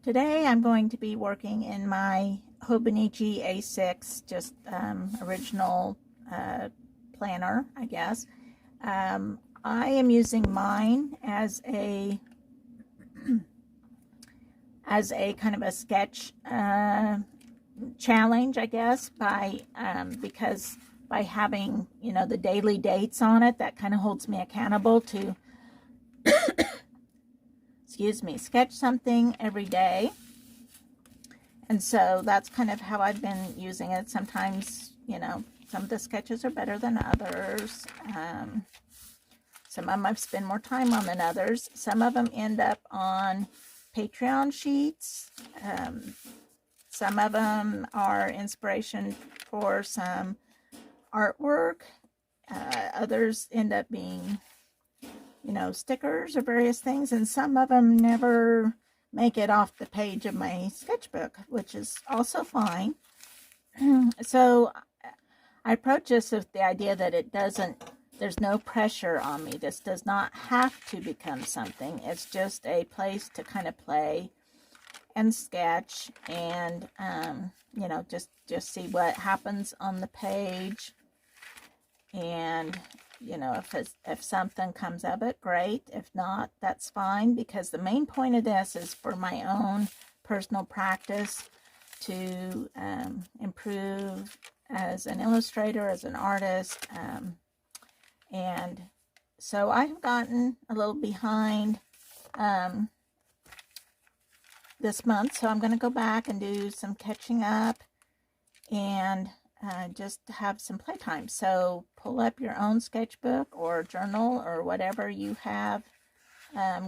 Today I'm going to be working in my Hobonichi A6, just original planner, I guess. I am using mine as a kind of a sketch challenge, I guess, because by having the daily dates on it, that kind of holds me accountable to sketch something every day. And so that's kind of how I've been using it. Sometimes, some of the sketches are better than others. Some of them I've spent more time on than others. Some of them end up on Patreon sheets. Some of them are inspiration for some artwork. Others end up being stickers or various things, and some of them never make it off the page of my sketchbook, which is also fine. So I approach this with the idea that there's no pressure on me. This does not have to become something. It's just a place to kind of play and sketch and, just see what happens on the page. And if something comes of it, great. If not, that's fine, because the main point of this is for my own personal practice to improve as an illustrator, as an artist. And so I've gotten a little behind this month, so I'm going to go back and do some catching up and just have some playtime. So pull up your own sketchbook or journal or whatever you have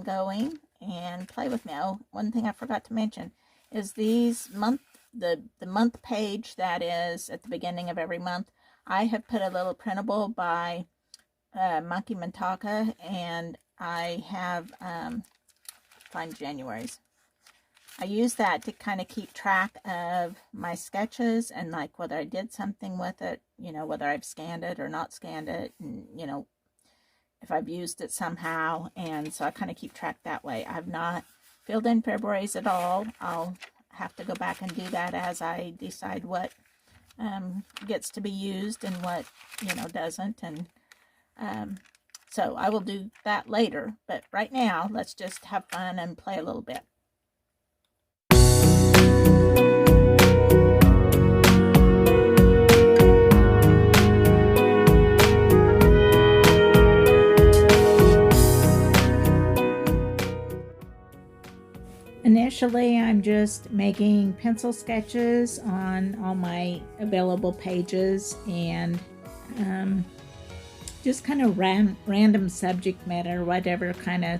going and play with me. Oh, one thing I forgot to mention is the month page that is at the beginning of every month. I have put a little printable by Monkey Mintaka, and I have find January's. I use that to kind of keep track of my sketches and like whether I did something with it, whether I've scanned it or not scanned it, and if I've used it somehow. And so I kind of keep track that way. I've not filled in February's at all. I'll have to go back and do that as I decide what gets to be used and what doesn't. And so I will do that later, but right now let's just have fun and play a little bit. Initially, I'm just making pencil sketches on all my available pages and just kind of random subject matter, whatever kind of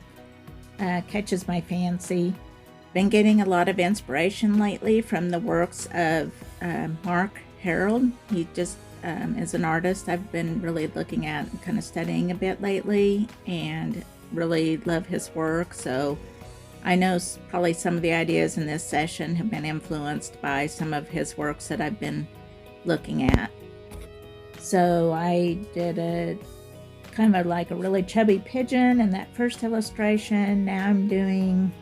catches my fancy. Been getting a lot of inspiration lately from the works of Mark Harold. He just is an artist I've been really looking at and kind of studying a bit lately, and really love his work. So I know probably some of the ideas in this session have been influenced by some of his works that I've been looking at. So I did a kind of like a really chubby pigeon in that first illustration. Now I'm doing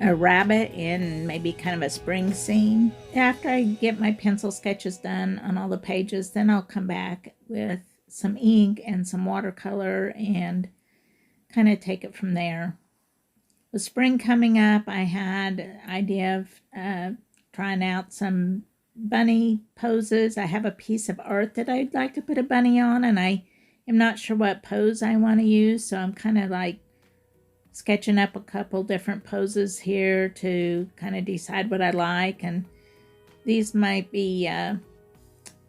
a rabbit in maybe kind of a spring scene. After I get my pencil sketches done on all the pages, then I'll come back with some ink and some watercolor and kind of take it from there. With spring coming up, I had an idea of trying out some bunny poses. I have a piece of art that I'd like to put a bunny on, and I am not sure what pose I want to use, so I'm kind of like sketching up a couple different poses here to kind of decide what I like. And these might be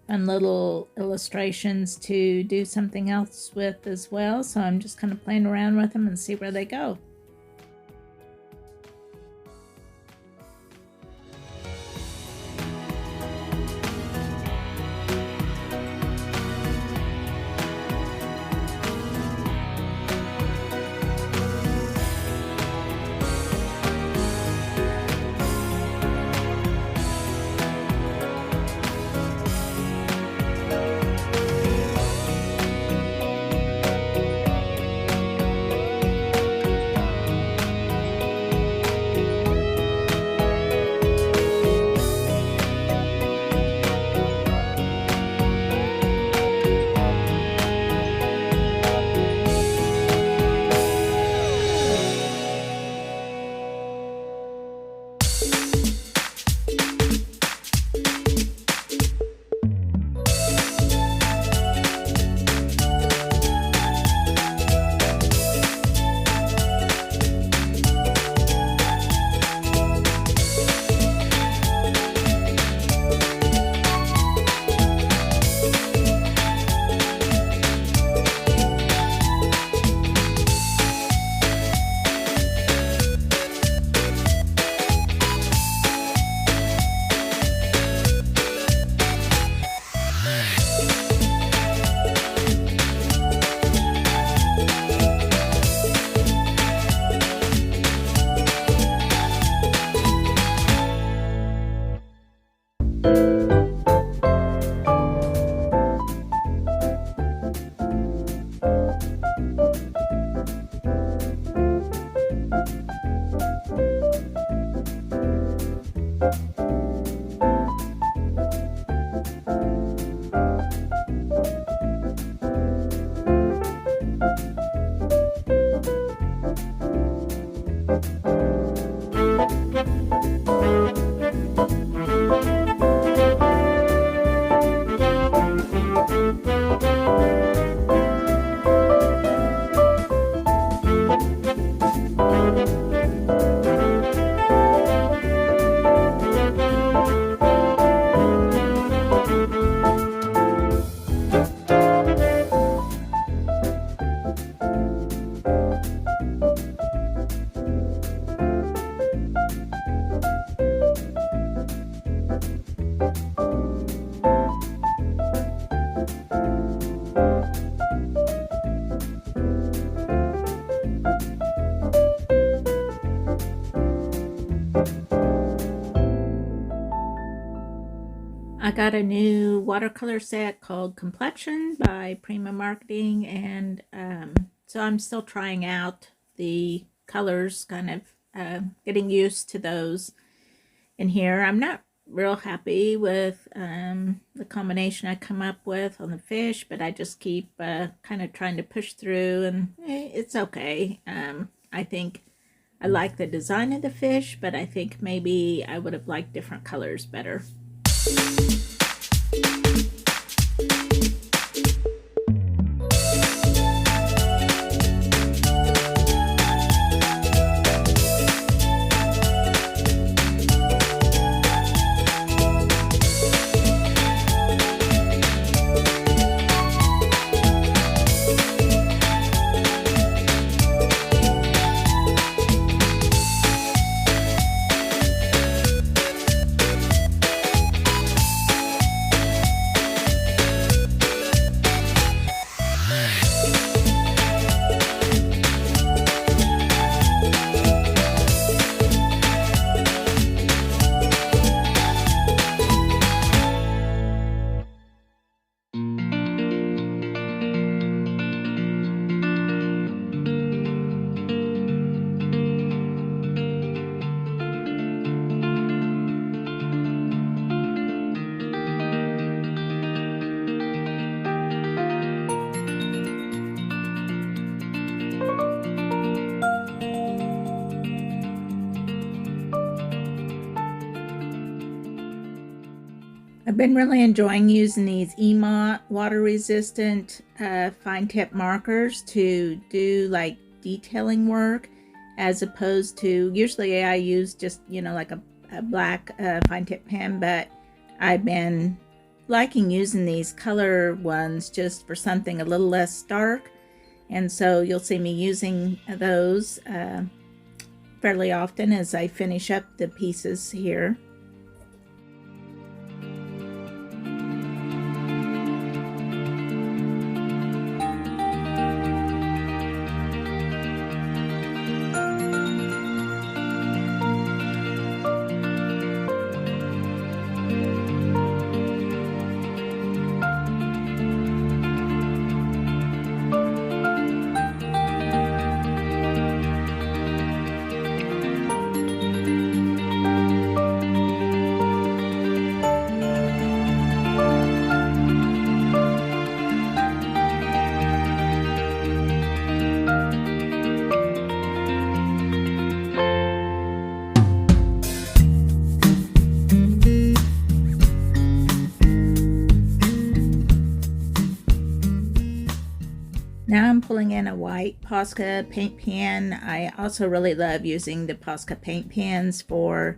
fun little illustrations to do something else with as well, so I'm just kind of playing around with them and see where they go. I got a new watercolor set called Complexion by Prima Marketing, and so I'm still trying out the colors, kind of getting used to those in here. I'm not real happy with the combination I come up with on the fish, but I just keep kind of trying to push through, and it's okay. I think I like the design of the fish, but I think maybe I would have liked different colors better. I've been really enjoying using these EMOT water resistant fine tip markers to do like detailing work, as opposed to usually I use just, you know, like a black fine tip pen, but I've been liking using these color ones just for something a little less stark, and so you'll see me using those fairly often as I finish up the pieces here. Now I'm pulling in a white Posca paint pen. I also really love using the Posca paint pens for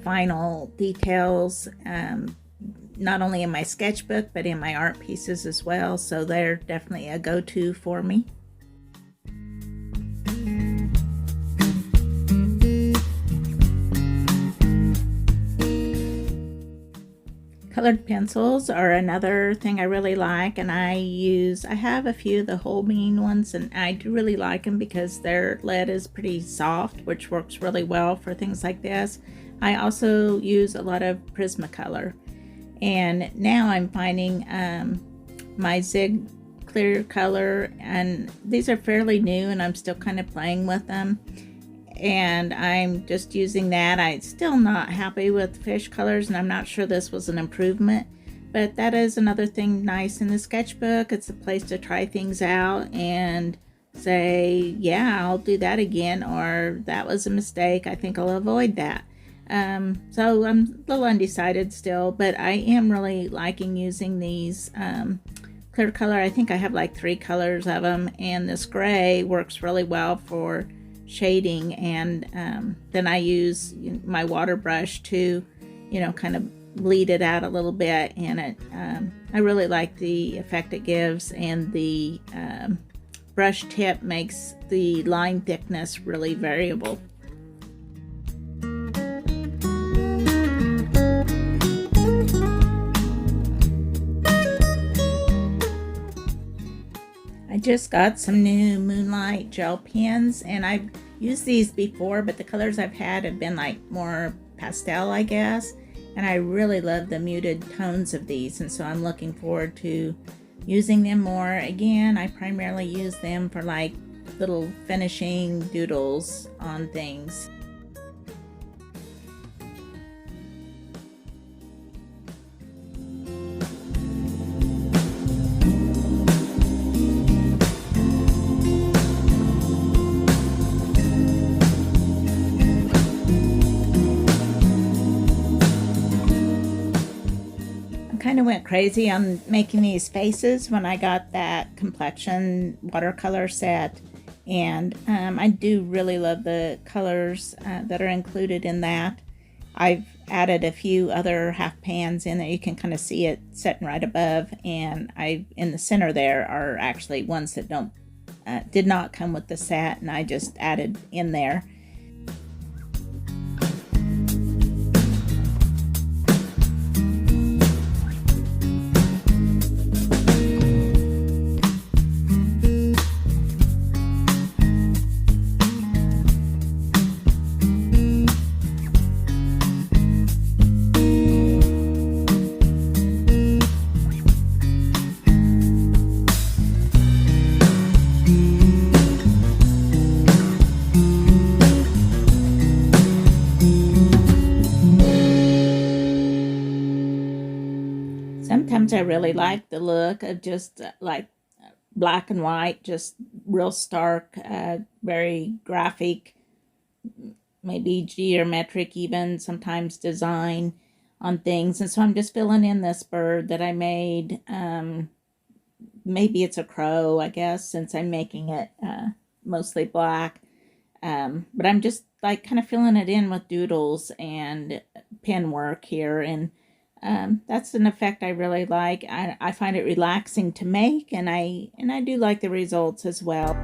final details, not only in my sketchbook, but in my art pieces as well. So they're definitely a go-to for me. Colored pencils are another thing I really like, and I have a few of the Hobonichi ones, and I do really like them because their lead is pretty soft, which works really well for things like this. I also use a lot of Prismacolor, and now I'm finding my Zig clear color, and these are fairly new and I'm still kind of playing with them, and I'm just using that. I'm still not happy with fish colors, and I'm not sure this was an improvement, but that is another thing nice in the sketchbook. It's a place to try things out and say, yeah, I'll do that again, or that was a mistake, I think I'll avoid that. So I'm a little undecided still, but I am really liking using these clear color. I think I have like 3 colors of them, and this gray works really well for shading, and then I use my water brush to, you know, kind of bleed it out a little bit, and it I really like the effect it gives, and the brush tip makes the line thickness really variable. I just got some new Moonlight gel pens, and I've used these before, but the colors I've had have been like more pastel, I guess. and I really love the muted tones of these, and so I'm looking forward to using them more. Again, I primarily use them for like little finishing doodles on things. Kind of went crazy on making these faces when I got that complexion watercolor set, and I do really love the colors that are included in that. I've added a few other half pans in there. You can kind of see it sitting right above, and I in the center there are actually ones that don't did not come with the set, and I just added in there. Sometimes I really like the look of just like black and white, just real stark, very graphic, maybe geometric even, sometimes design on things. And so I'm just filling in this bird that I made. Maybe it's a crow, I guess, since I'm making it mostly black. But I'm just like kind of filling it in with doodles and pen work here, and that's an effect I really like. I find it relaxing to make, and I do like the results as well.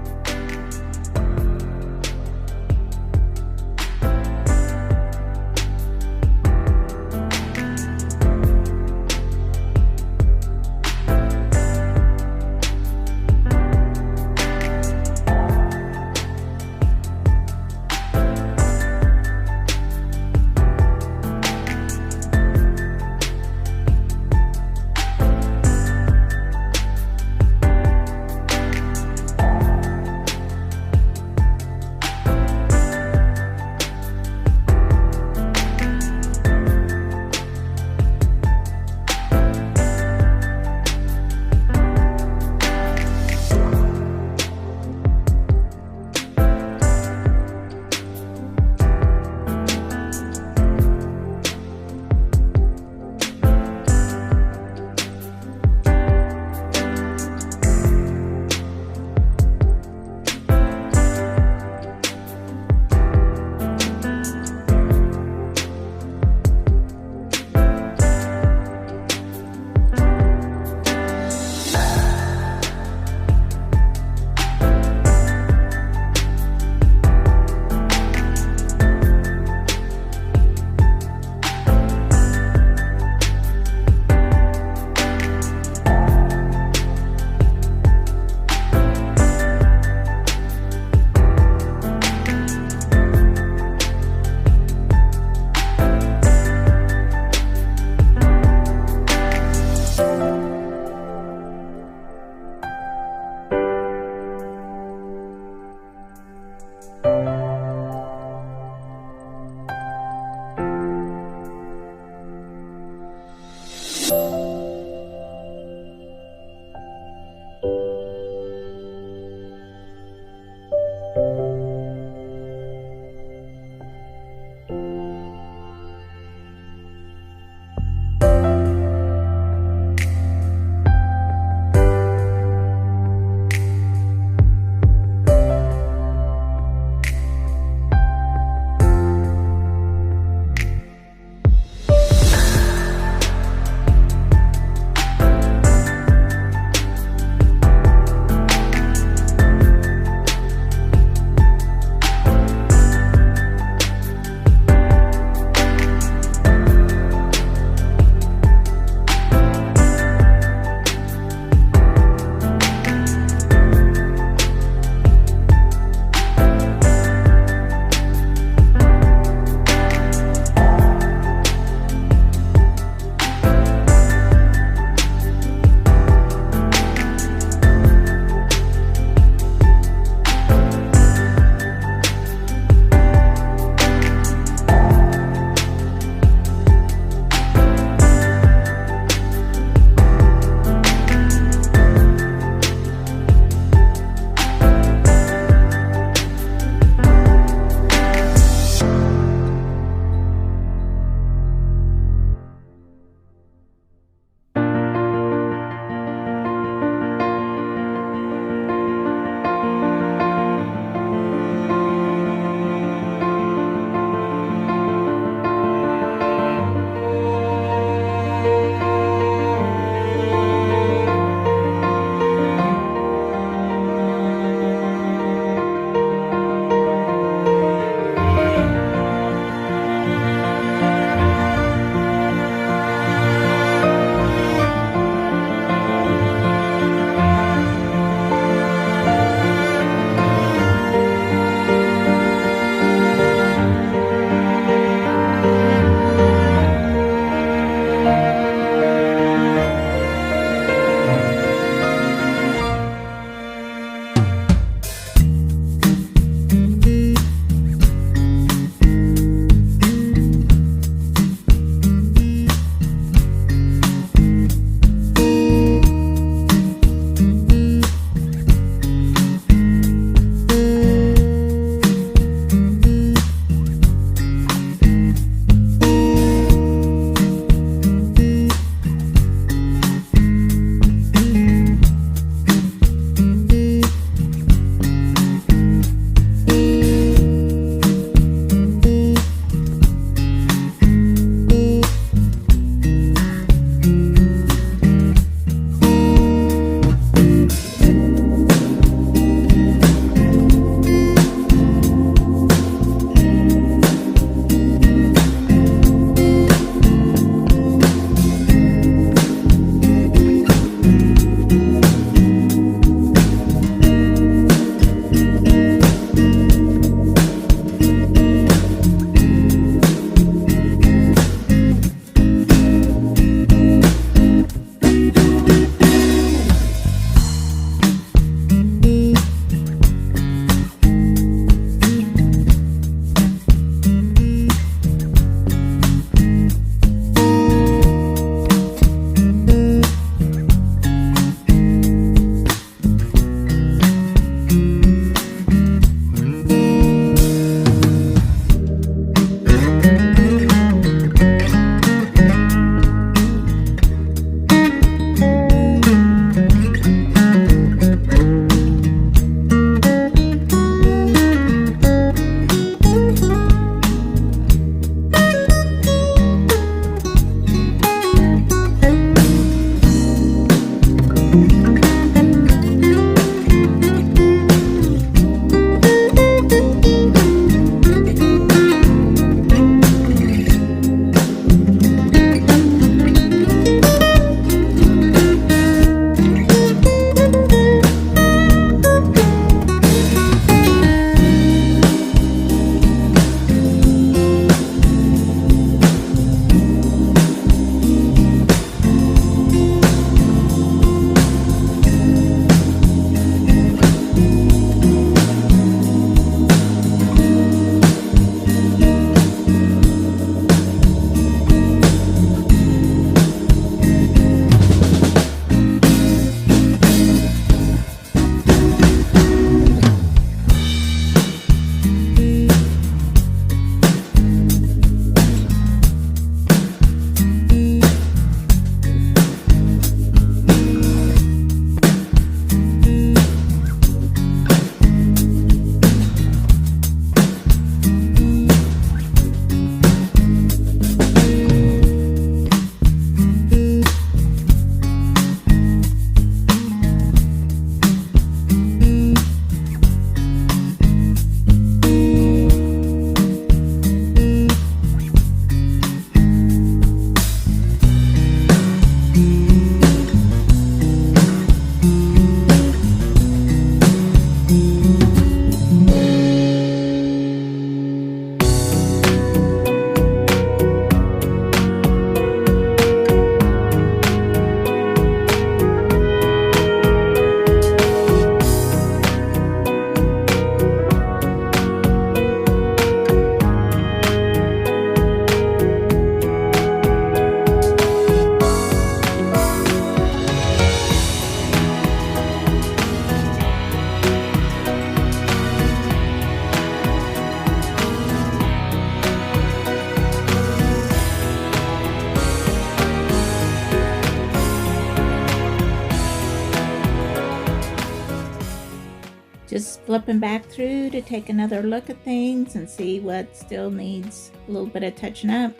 flipping back through to take another look at things and see what still needs a little bit of touching up.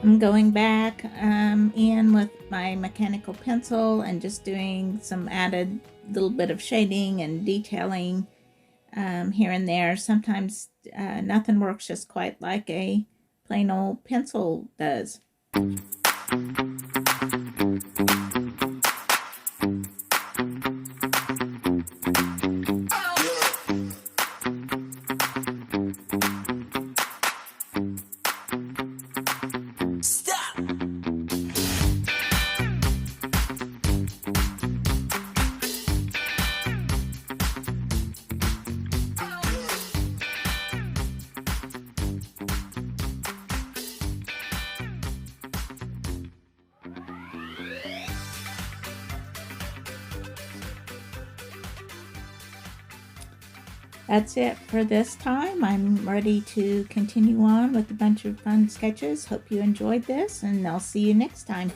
I'm going back in with my mechanical pencil and just doing some added little bit of shading and detailing here and there. Sometimes nothing works just quite like a plain old pencil does. That's it for this time. I'm ready to continue on with a bunch of fun sketches. Hope you enjoyed this, and I'll see you next time.